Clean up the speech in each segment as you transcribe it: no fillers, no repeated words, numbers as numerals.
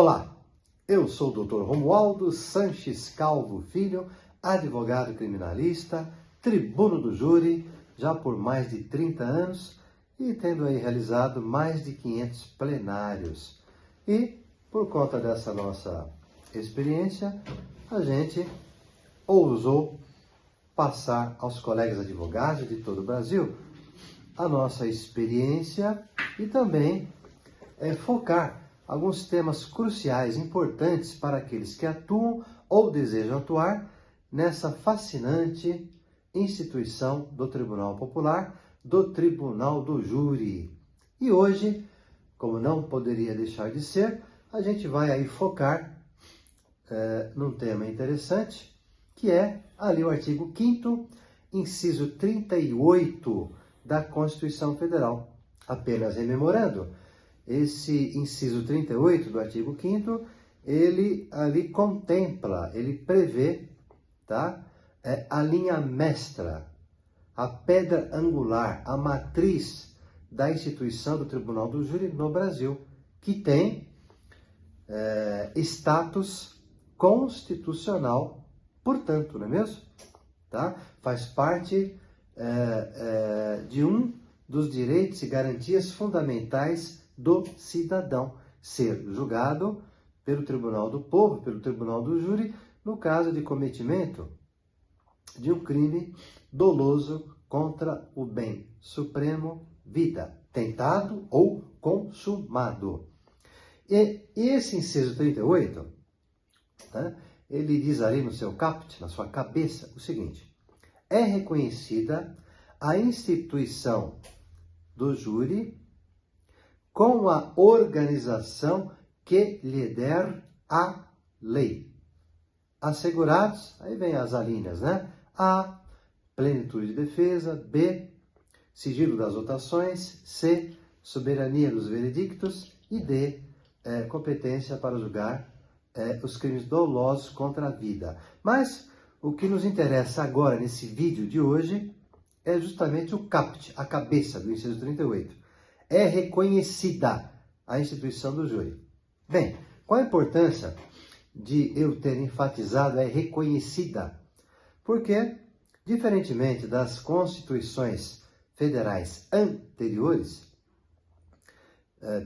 Olá, eu sou o Dr. Romualdo Sanches Calvo Filho, advogado criminalista, tribuno do júri, já por mais de 30 anos e tendo aí realizado mais de 500 plenários. E, por conta dessa nossa experiência, a gente ousou passar aos colegas advogados de todo o Brasil a nossa experiência e também focar alguns temas cruciais, importantes para aqueles que atuam ou desejam atuar nessa fascinante instituição do Tribunal Popular, do Tribunal do Júri. E hoje, como não poderia deixar de ser, a gente vai aí focar num tema interessante, que é ali o artigo 5º, inciso 38 da Constituição Federal. Apenas rememorando, esse inciso 38 do artigo 5º, ele ali contempla, ele prevê, tá? A linha mestra, a pedra angular, a matriz da instituição do Tribunal do Júri no Brasil, que tem status constitucional, portanto, não é mesmo? Tá? Faz parte de um dos direitos e garantias fundamentais do cidadão, ser julgado pelo Tribunal do Povo, pelo Tribunal do Júri, no caso de cometimento de um crime doloso contra o bem supremo, vida, tentado ou consumado. E esse inciso 38, tá? Ele diz ali no seu caput, na sua cabeça, o seguinte: é reconhecida a instituição do júri com a organização que lhe der a lei. Assegurados, aí vem as alíneas, né? A, plenitude de defesa. B, sigilo das votações. C, soberania dos veredictos. E D, competência para julgar os crimes dolosos contra a vida. Mas o que nos interessa agora, nesse vídeo de hoje, é justamente o caput, a cabeça do inciso 38. É reconhecida a instituição do júri. Bem, qual a importância de eu ter enfatizado reconhecida? Porque, diferentemente das constituições federais anteriores,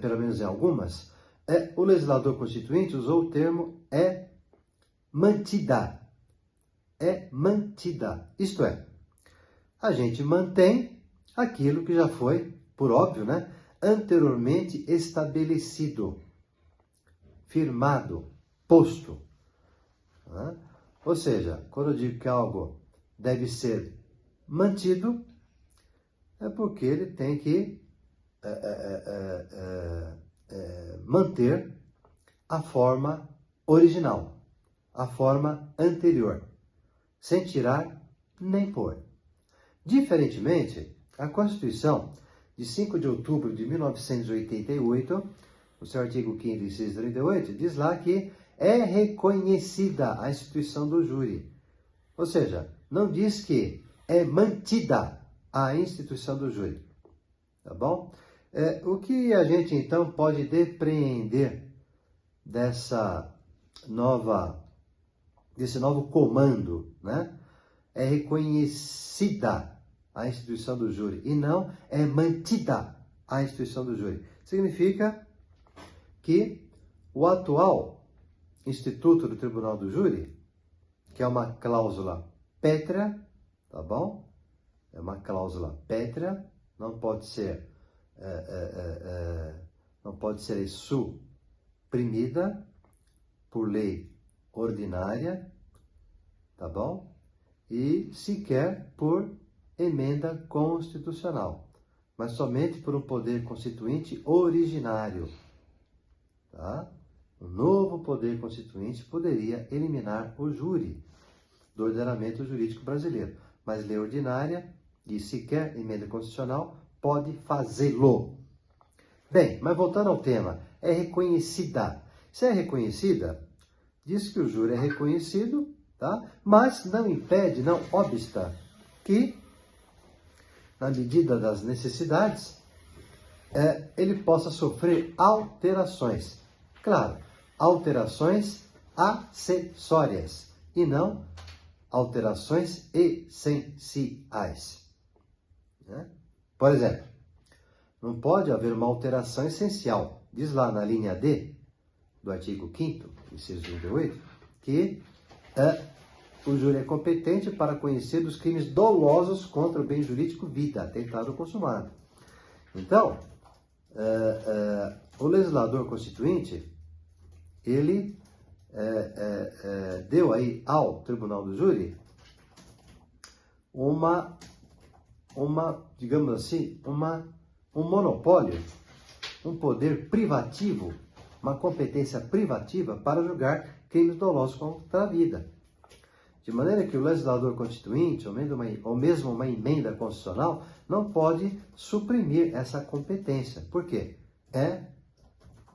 pelo menos em algumas, o legislador constituinte usou o termo mantida. É mantida. Isto é, a gente mantém aquilo que já foi, por óbvio, né, anteriormente estabelecido, firmado, posto. Né? Ou seja, quando eu digo que algo deve ser mantido, é porque ele tem que manter a forma original, a forma anterior, sem tirar nem pôr. Diferentemente, a Constituição de 5 de outubro de 1988, o seu artigo 5º, inciso 38, diz lá que é reconhecida a instituição do júri. Ou seja, não diz que é mantida a instituição do júri. Tá bom? O que a gente, então, pode depreender desse novo comando, né? É reconhecida a instituição do júri e não é mantida a instituição do júri. Significa que o atual Instituto do Tribunal do Júri, que é uma cláusula pétrea, tá bom? É uma cláusula pétrea, não pode ser suprimida por lei ordinária, tá bom? E sequer por emenda constitucional, mas somente por um poder constituinte originário. Tá? O novo poder constituinte poderia eliminar o júri do ordenamento jurídico brasileiro, mas lei ordinária e sequer emenda constitucional pode fazê-lo. Bem, mas voltando ao tema, é reconhecida. Se é reconhecida, diz que o júri é reconhecido, tá? Mas não impede, não obsta que, na medida das necessidades, ele possa sofrer alterações. Claro, alterações acessórias e não alterações essenciais. Né? Por exemplo, não pode haver uma alteração essencial. Diz lá na linha D do artigo 5º, inciso 38, que o júri é competente para conhecer dos crimes dolosos contra o bem jurídico vida, atentado ou consumado. Então, o legislador constituinte, ele deu aí ao Tribunal do Júri digamos assim, um monopólio, um poder privativo, uma competência privativa para julgar crimes dolosos contra a vida. De maneira que o legislador constituinte, ou mesmo uma emenda constitucional, não pode suprimir essa competência. Por quê? É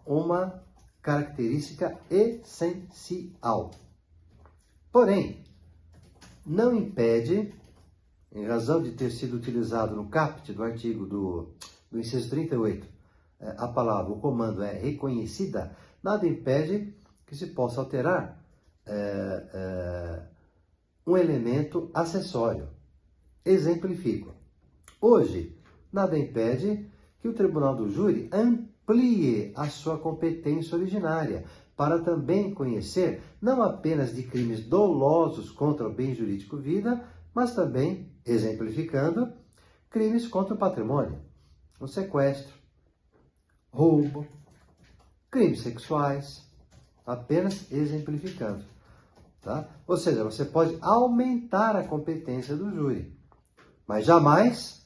uma característica essencial. Porém, não impede, em razão de ter sido utilizado no caput do artigo do inciso 38, a palavra, o comando é reconhecida, nada impede que se possa alterar um elemento acessório. Exemplifico. Hoje, nada impede que o Tribunal do Júri amplie a sua competência originária para também conhecer não apenas de crimes dolosos contra o bem jurídico vida, mas também, exemplificando, crimes contra o patrimônio, o sequestro, roubo, crimes sexuais, apenas exemplificando. Tá? Ou seja, você pode aumentar a competência do júri, mas jamais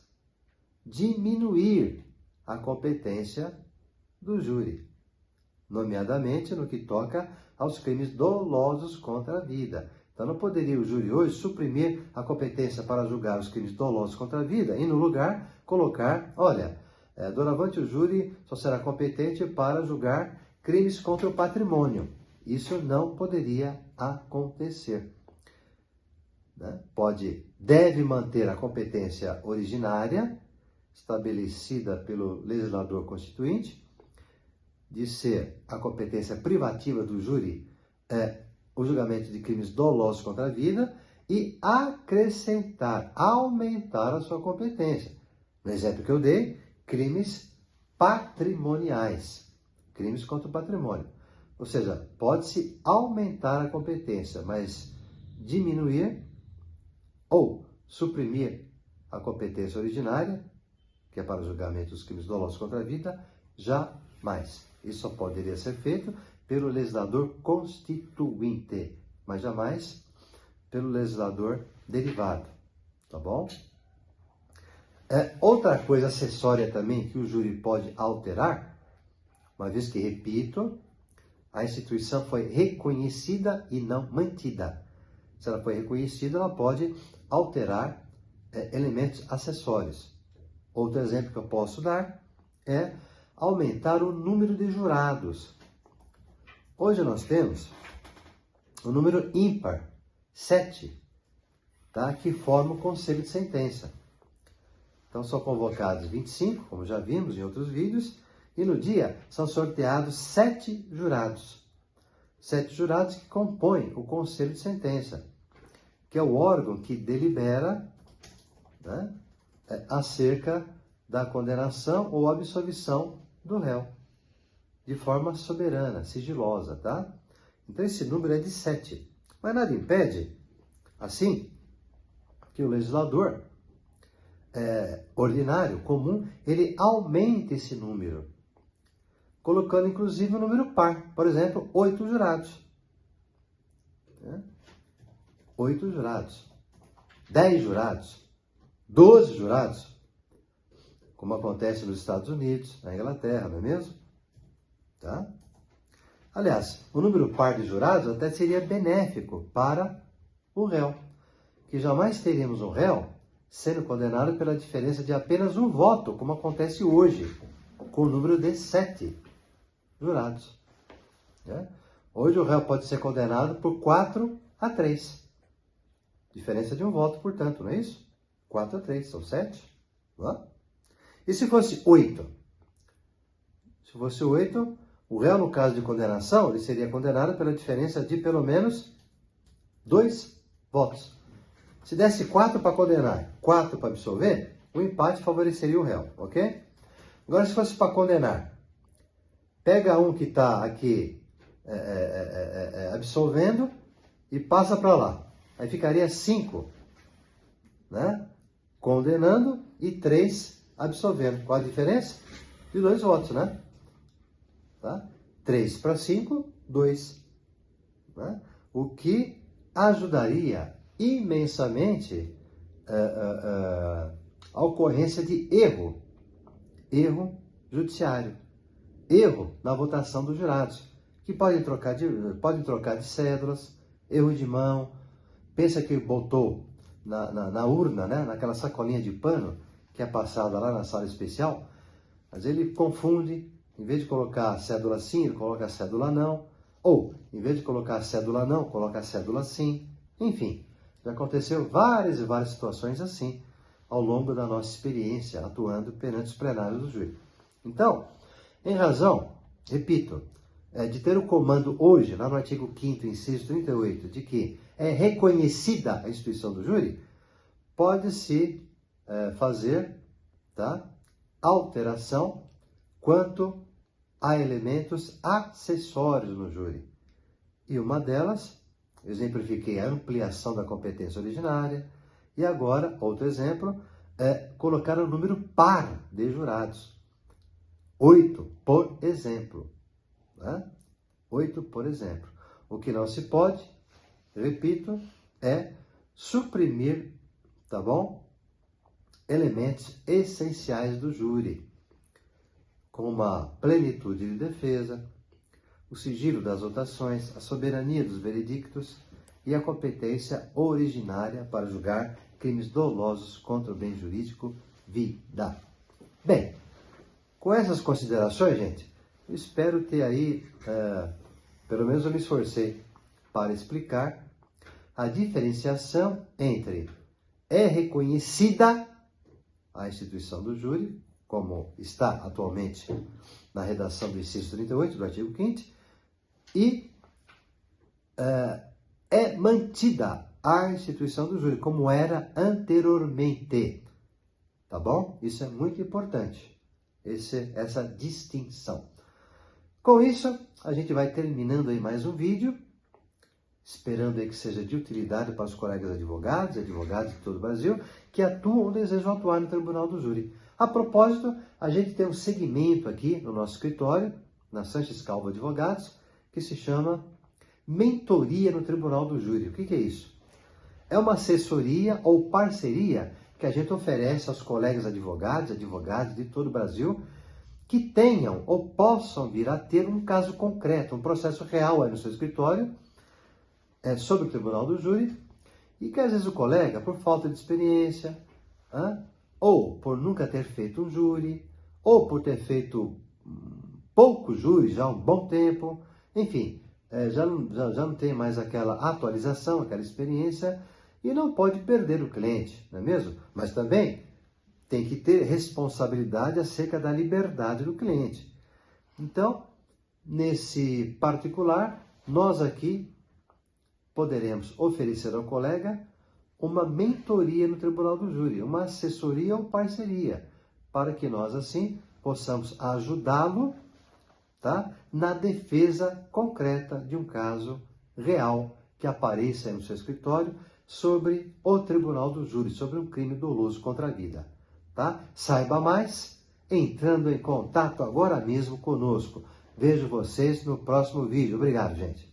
diminuir a competência do júri, nomeadamente no que toca aos crimes dolosos contra a vida. Então não poderia o júri hoje suprimir a competência para julgar os crimes dolosos contra a vida e no lugar colocar, olha, doravante o júri só será competente para julgar crimes contra o patrimônio. Isso não poderia acontecer. Né? Deve manter a competência originária, estabelecida pelo legislador constituinte, de ser a competência privativa do júri, o julgamento de crimes dolosos contra a vida, e acrescentar, aumentar a sua competência. No exemplo que eu dei, crimes patrimoniais, crimes contra o patrimônio. Ou seja, pode-se aumentar a competência, mas diminuir ou suprimir a competência originária, que é para o julgamento dos crimes dolosos contra a vida, jamais. Isso só poderia ser feito pelo legislador constituinte, mas jamais pelo legislador derivado. Tá bom? Outra coisa acessória também que o júri pode alterar, uma vez que, repito, a instituição foi reconhecida e não mantida. Se ela foi reconhecida, ela pode alterar elementos acessórios. Outro exemplo que eu posso dar é aumentar o número de jurados. Hoje nós temos o número ímpar, 7, tá? Que forma o conselho de sentença. Então são convocados 25, como já vimos em outros vídeos, e no dia são sorteados 7 jurados. 7 jurados que compõem o conselho de sentença, que é o órgão que delibera, né, acerca da condenação ou absolvição do réu, de forma soberana, sigilosa, tá? Então esse número é de 7. Mas nada impede, assim, que o legislador ordinário, comum, ele aumente esse número, colocando inclusive um número par, por exemplo, 8 jurados. 8 jurados, 10 jurados, 12 jurados, como acontece nos Estados Unidos, na Inglaterra, não é mesmo? Tá? Aliás, o número par de jurados até seria benéfico para o réu, que jamais teríamos um réu sendo condenado pela diferença de apenas um voto, como acontece hoje, com o número de 7 jurados. Né? Hoje o réu pode ser condenado por 4-3. Diferença de um voto, portanto, não é isso? 4-3, são 7. Não é? E se fosse 8? Se fosse 8, O réu, no caso de condenação, ele seria condenado pela diferença de pelo menos 2 votos. Se desse 4 para condenar, 4 para absolver, o empate favoreceria o réu, ok? Agora, se fosse para condenar, pega um que está aqui absolvendo e passa para lá. Aí ficaria 5, né? Condenando e 3 absolvendo. Qual a diferença? De 2 votos, né? Tá? 3 para 5, 2. Né? O que ajudaria imensamente a ocorrência de erro judiciário, erro na votação dos jurados, que podem trocar de cédulas, erro de mão, pensa que botou na urna, né, naquela sacolinha de pano que é passada lá na sala especial, mas ele confunde, em vez de colocar a cédula sim, ele coloca a cédula não, ou em vez de colocar a cédula não, coloca a cédula sim, enfim, já aconteceu várias e várias situações assim ao longo da nossa experiência atuando perante os plenários do júri. Então, em razão, repito, de ter o comando hoje, lá no artigo 5º, inciso 38, de que é reconhecida a instituição do júri, pode-se fazer, tá, alteração quanto a elementos acessórios no júri. E uma delas, exemplifiquei a ampliação da competência originária, e agora, outro exemplo, é colocar o número par de jurados. 8, por exemplo. Né? 8, por exemplo. O que não se pode, repito, é suprimir, tá bom? Elementos essenciais do júri, como a plenitude de defesa, o sigilo das votações, a soberania dos veredictos e a competência originária para julgar crimes dolosos contra o bem jurídico, vida. Bem, com essas considerações, gente, eu espero ter aí, pelo menos eu me esforcei para explicar a diferenciação entre é reconhecida a instituição do júri, como está atualmente na redação do inciso 38 do artigo 5º, e é mantida a instituição do júri, como era anteriormente. Tá bom? Isso é muito importante, essa distinção. Com isso, a gente vai terminando aí mais um vídeo, esperando aí que seja de utilidade para os colegas advogados e advogadas de todo o Brasil, que atuam ou desejam atuar no Tribunal do Júri. A propósito, a gente tem um segmento aqui no nosso escritório, na Sanches Calvo Advogados, que se chama Mentoria no Tribunal do Júri. O que é isso? É uma assessoria ou parceria que a gente oferece aos colegas advogados e advogadas de todo o Brasil que tenham ou possam vir a ter um caso concreto, um processo real aí no seu escritório, sobre o Tribunal do Júri, e que às vezes o colega, por falta de experiência, ou por nunca ter feito um júri, ou por ter feito pouco júri já há um bom tempo, enfim, já não tem mais aquela atualização, aquela experiência, e não pode perder o cliente, não é mesmo? Mas também tem que ter responsabilidade acerca da liberdade do cliente. Então, nesse particular, nós aqui poderemos oferecer ao colega uma mentoria no Tribunal do Júri, uma assessoria ou parceria, para que nós, assim, possamos ajudá-lo, tá, na defesa concreta de um caso real que apareça aí no seu escritório sobre o Tribunal do Júri, sobre um crime doloso contra a vida. Tá? Saiba mais entrando em contato agora mesmo conosco. Vejo vocês no próximo vídeo. Obrigado, gente.